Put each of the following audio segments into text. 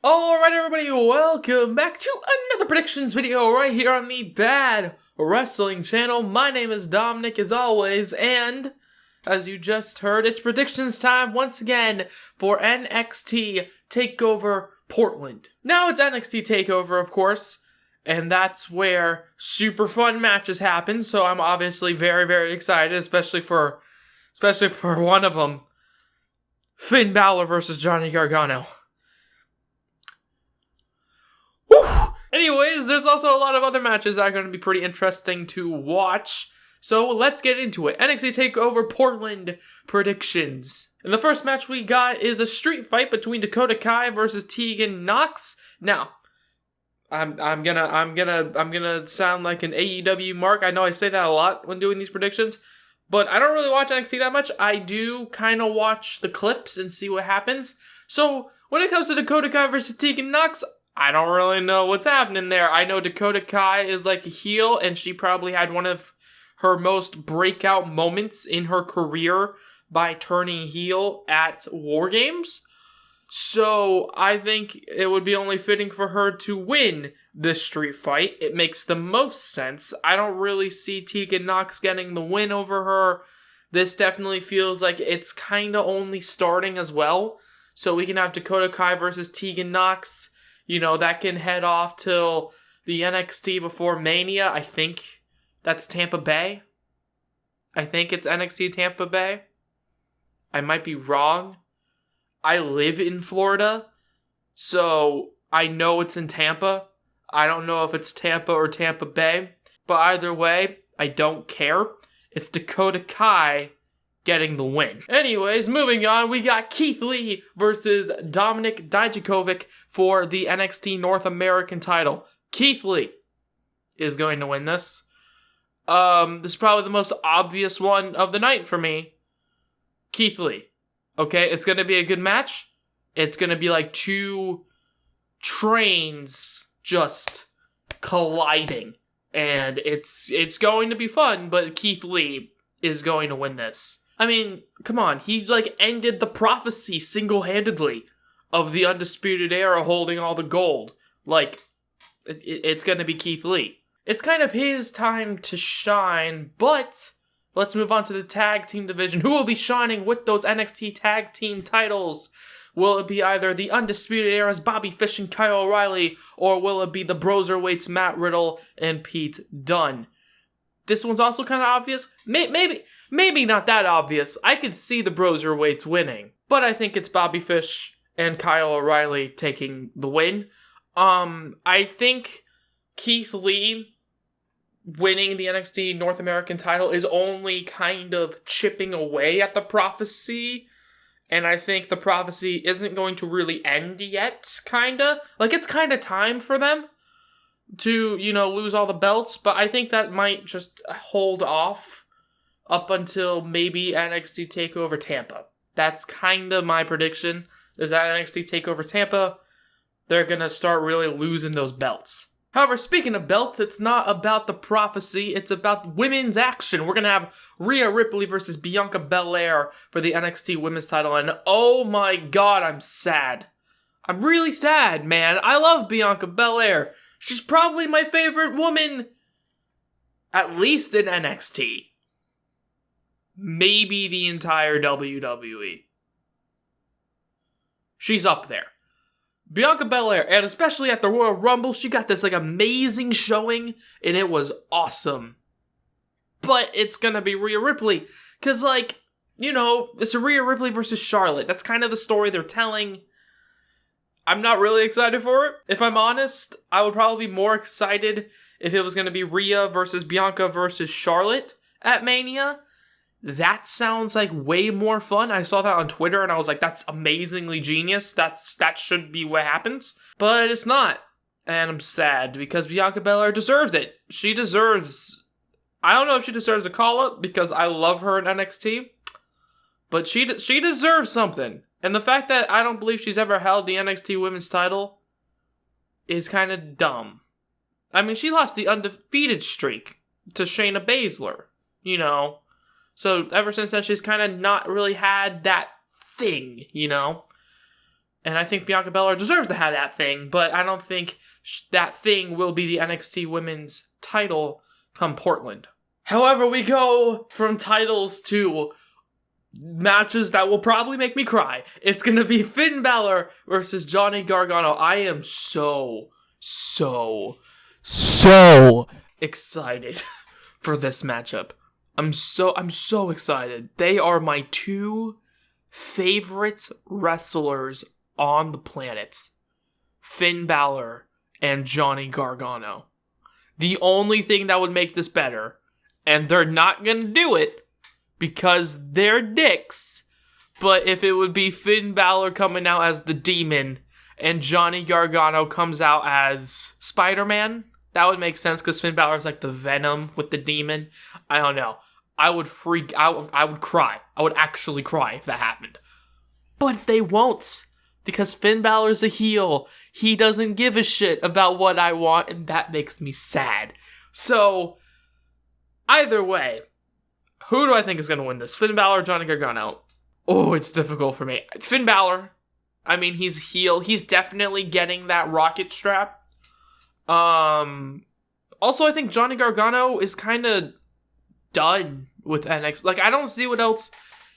Alright everybody, welcome back to another predictions video right here on the Bad Wrestling channel. My name is Dominic as always, and as you just heard, it's predictions time once again for NXT Takeover Portland. Now it's NXT Takeover, of course, and that's where super fun matches happen, so I'm obviously very excited, especially for one of them. Finn Balor versus Johnny Gargano. Anyways, there's also a lot of other matches that are going to be pretty interesting to watch. So let's get into it. NXT TakeOver Portland predictions. And the first match we got is a street fight between Dakota Kai versus Tegan Nox. Now, I'm gonna sound like an AEW mark. I know I say that a lot when doing these predictions, but I don't really watch NXT that much. I do kind of watch the clips and see what happens. So when it comes to Dakota Kai versus Tegan Nox, I don't really know what's happening there. I know Dakota Kai is like a heel, and she probably had one of her most breakout moments in her career by turning heel at War Games. So I think it would be only fitting for her to win this street fight. It makes the most sense. I don't really see Tegan Nox getting the win over her. This definitely feels like it's kind of only starting as well. So we can have Dakota Kai versus Tegan Nox. You know, that can head off till the NXT before Mania. I think that's Tampa Bay. I think it's NXT Tampa Bay. I might be wrong. I live in Florida, so I know it's in Tampa. I don't know if it's Tampa or Tampa Bay, but either way, I don't care. It's Dakota Kai getting the win. Anyways, moving on, we got Keith Lee versus Dominik Dijakovic for the NXT North American title. Keith Lee is going to win this. This is probably the most obvious one of the night for me. Keith Lee. Okay, it's going to be a good match. It's going to be like two trains just colliding. And it's going to be fun, but Keith Lee is going to win this. I mean, come on, he like ended the prophecy single-handedly of the Undisputed Era holding all the gold. Like, it's gonna be Keith Lee. It's kind of his time to shine, but let's move on to the tag team division. Who will be shining with those NXT tag team titles? Will it be either the Undisputed Era's Bobby Fish and Kyle O'Reilly, or will it be the Broserweights Matt Riddle and Pete Dunne? This one's also kind of obvious. Maybe not that obvious. I could see the Broserweights winning, but I think it's Bobby Fish and Kyle O'Reilly taking the win. I think Keith Lee winning the NXT North American title is only kind of chipping away at the prophecy, and I think the prophecy isn't going to really end yet, kinda. Like, it's kinda time for them to, lose all the belts, but I think that might just hold off up until maybe NXT TakeOver Tampa. That's kind of my prediction, is that NXT TakeOver Tampa, they're going to start really losing those belts. However, speaking of belts, it's not about the prophecy, it's about women's action. We're going to have Rhea Ripley versus Bianca Belair for the NXT women's title, and oh my god, I'm sad. I'm really sad, man. I love Bianca Belair. She's probably my favorite woman, at least in NXT. Maybe the entire WWE. She's up there. Bianca Belair, and especially at the Royal Rumble, she got this amazing showing, and it was awesome. But it's gonna be Rhea Ripley, because it's a Rhea Ripley versus Charlotte. That's kind of the story they're telling. I'm not really excited for it. If I'm honest, I would probably be more excited if it was going to be Rhea versus Bianca versus Charlotte at Mania. That sounds like way more fun. I saw that on Twitter and I was like, that's amazingly genius. That should be what happens. But it's not. And I'm sad because Bianca Belair deserves it. She deserves... I don't know if she deserves a call-up because I love her in NXT. But she deserves something. And the fact that I don't believe she's ever held the NXT women's title is kind of dumb. I mean, she lost the undefeated streak to Shayna Baszler, So ever since then, she's kind of not really had that thing, And I think Bianca Belair deserves to have that thing, but I don't think that thing will be the NXT Women's title come Portland. However, we go from titles to matches that will probably make me cry. It's going to be Finn Balor versus Johnny Gargano. I am so excited for this matchup. I'm so excited. They are my two favorite wrestlers on the planet. Finn Balor and Johnny Gargano. The only thing that would make this better, and they're not gonna do it because they're dicks, but if it would be Finn Balor coming out as the Demon and Johnny Gargano comes out as Spider-Man, that would make sense because Finn Balor's like the Venom with the Demon. I don't know. I would freak out. I would cry. I would actually cry if that happened. But they won't. Because Finn Balor's a heel. He doesn't give a shit about what I want, and that makes me sad. So, either way, who do I think is going to win this? Finn Balor or Johnny Gargano? Oh, it's difficult for me. Finn Balor. I mean, he's heel. He's definitely getting that rocket strap. Also, I think Johnny Gargano is kind of done with NXT. Like, I don't see what else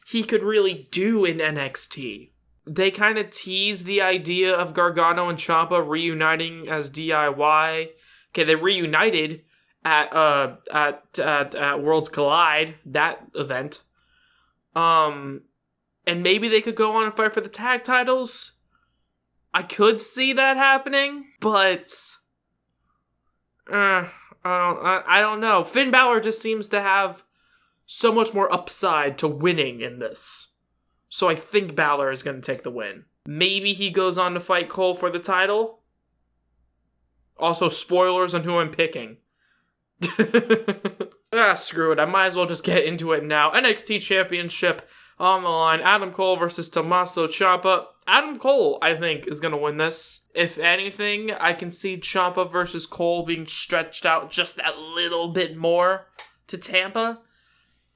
he could really do in NXT. They kind of tease the idea of Gargano and Ciampa reuniting as DIY. Okay, they reunited at Worlds Collide, that event. And maybe they could go on and fight for the tag titles. I could see that happening, but I don't know. Finn Balor just seems to have so much more upside to winning in this. So I think Balor is going to take the win. Maybe he goes on to fight Cole for the title. Also, spoilers on who I'm picking. Screw it. I might as well just get into it now. NXT Championship on the line. Adam Cole versus Tommaso Ciampa. Adam Cole, I think, is going to win this. If anything, I can see Ciampa versus Cole being stretched out just that little bit more to Tampa.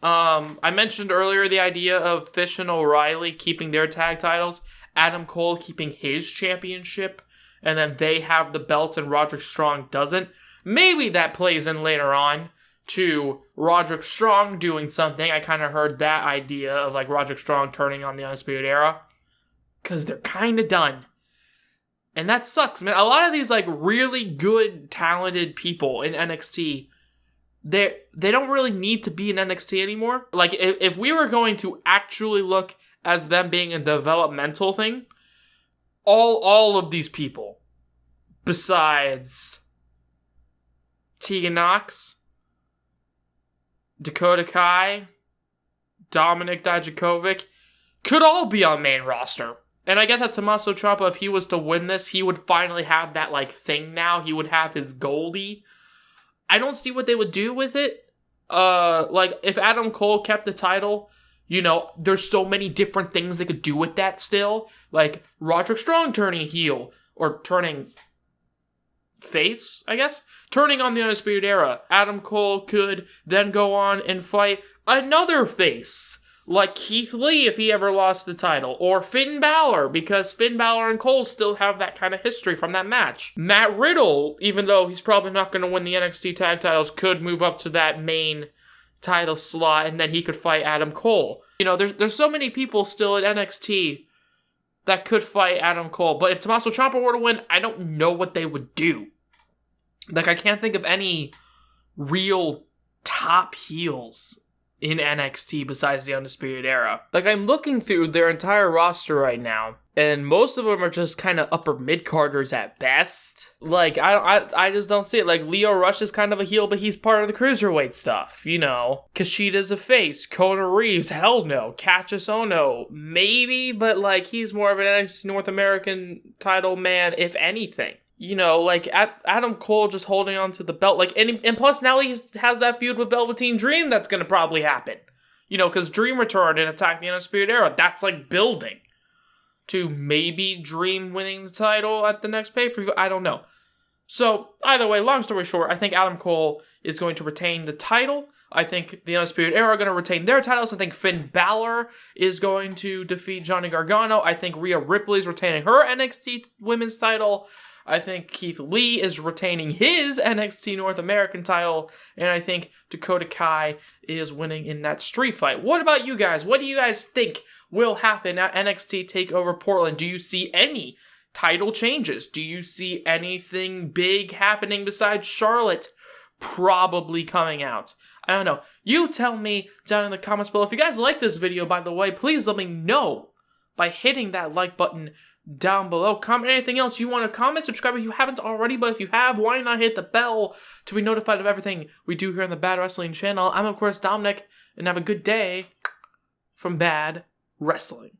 I mentioned earlier the idea of Fish and O'Reilly keeping their tag titles, Adam Cole keeping his championship, and then they have the belts and Roderick Strong doesn't. Maybe that plays in later on to Roderick Strong doing something. I kind of heard that idea of like Roderick Strong turning on the Undisputed Era, because they're kind of done. And that sucks, man. A lot of these like really good, talented people in NXT, they don't really need to be in NXT anymore. Like, if we were going to actually look as them being a developmental thing, all of these people, besides Tegan Nox, Dakota Kai, Dominic Dijakovic, could all be on main roster. And I get that Tommaso Ciampa, if he was to win this, he would finally have that, like, thing now. He would have his Goldie. I don't see what they would do with it. Like, if Adam Cole kept the title, you know, there's so many different things they could do with that still. Like, Roderick Strong turning heel, or turning face, I guess? Turning on the Undisputed Era. Adam Cole could then go on and fight another face, like Keith Lee if he ever lost the title, or Finn Balor, because Finn Balor and Cole still have that kind of history from that match. Matt Riddle, even though he's probably not going to win the NXT tag titles, could move up to that main title slot, and then he could fight Adam Cole. You know, there's so many people still at NXT that could fight Adam Cole, but if Tommaso Ciampa were to win, I don't know what they would do. Like, I can't think of any real top heels in NXT besides the Undisputed Era. Like, I'm looking through their entire roster right now, and most of them are just kind of upper mid-carders at best. Like, I just don't see it. Like, Lio Rush is kind of a heel, but he's part of the cruiserweight stuff, you know. Kushida's a face. Kona Reeves, hell no. Cassius Ohno, maybe, but, like, he's more of an NXT North American title man, if anything. You know, like, Adam Cole just holding on to the belt. Like, and plus now he has that feud with Velveteen Dream that's going to probably happen. You know, because Dream returned and attacked the Undisputed Era. That's, like, building to maybe Dream winning the title at the next pay-per-view. I don't know. So, either way, long story short, I think Adam Cole is going to retain the title. I think the Undisputed Era are going to retain their titles. I think Finn Balor is going to defeat Johnny Gargano. I think Rhea Ripley is retaining her NXT Women's title. I think Keith Lee is retaining his NXT North American title. And I think Dakota Kai is winning in that street fight. What about you guys? What do you guys think will happen at NXT TakeOver Portland? Do you see any title changes? Do you see anything big happening besides Charlotte probably coming out? I don't know. You tell me down in the comments below. If you guys like this video, by the way, please let me know by hitting that like button down below. Comment anything else you want to comment. Subscribe if you haven't already, but if you have, why not hit the bell to be notified of everything we do here on the Bad Wrestling channel. I'm, of course, Dominic, and have a good day from Bad Wrestling.